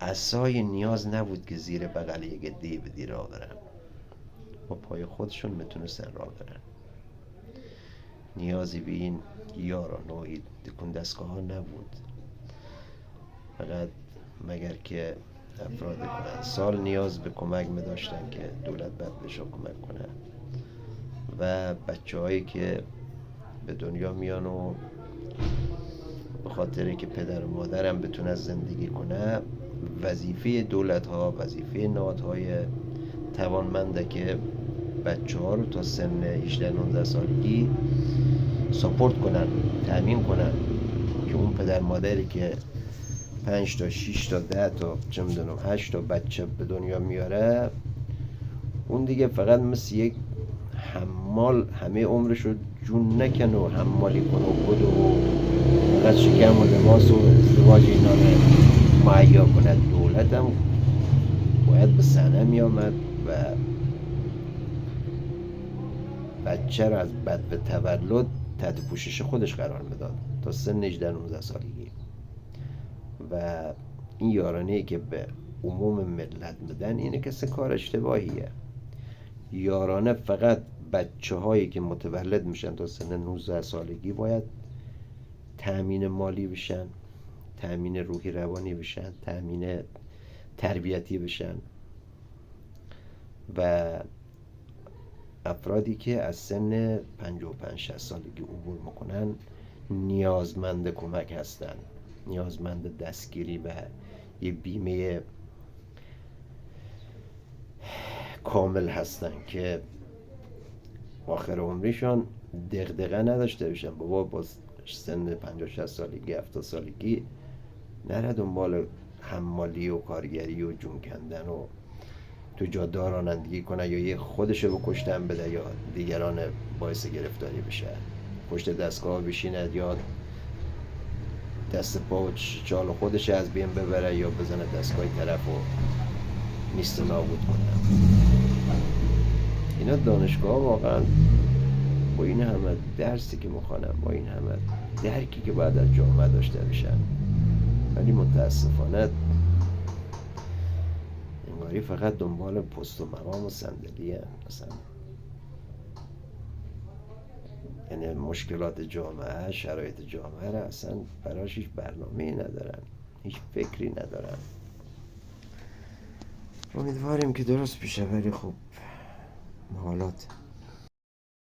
عصای نیاز نبود که زیر بغل یک دیو دی راه برن، با پای خودشون میتونستن راه برن. نیازی به این یاران و این تکون دستگاه ها نبود، فقط مگر که افراد کهنسال نیاز به کمک می داشتن که دولت باید بهشون کمک کنه و بچه هایی که به دنیا میان و به خاطر که پدر و مادرم بتونه زندگی کنه، وظیفه دولت ها، وظیفه نهادهای توانمنده که بچه ها رو تا سن 18-19 سالگی ساپورت کنن، تأمین کنن که اون پدر مادری که 5 تا 6 تا 10 تا چه میدونم 8 تا بچه به دنیا میاره، اون دیگه فقط مثل یک حمال همه عمرش رو جون نکنه و حمالی کنه و بده و فقط شکم و لباس و ازدواج اینا رو مهیا کنه. دولت هم باید به صحنه می آمد و بچه رو از بد به تولد تحت پوشش خودش قرار میداد تا سن 18-19 سالگی. و این یارانه‌ای که به عموم ملت میدن اینه که سه کار اشتباهیه. یارانه فقط بچه هایی که متولد میشن تا سن 19 سالگی باید تأمین مالی بشن، تأمین روحی روانی بشن، تأمین تربیتی بشن و افرادی که از سن 55-60 سالگی عبور میکنن نیازمند کمک هستن، نیازمند دستگیری و یه بیمه کامل هستن که آخر عمریشان دغدغه نداشته باشن بابا با سن 50-60 سالگی 70 سالگی نره دنبال حمالی و کارگری و جون کندن و تو جاده رانندگی کنه یا یه خودشو بکشتن بده یا دیگران باعث گرفتاری بشه، پشت دستگاه بشینه یا دست پا و چال خودش از بین ببره یا بزنه دستگاه طرف و نیست نابود کنه. اینا دانشگاه واقعا با این همه درسی که میخوانن، با این همه درکی که باید از جامعه داشته بشن، ولی متاسفانه انگاری فقط دنبال پست و مقام و صندلی هن. مثلا یعنی مشکلات جامعه، شرایط جامعه را اصلا براش هیچ برنامه‌ای ندارن، هیچ فکری ندارن. امیدواریم که درست بشه، ولی خب حالات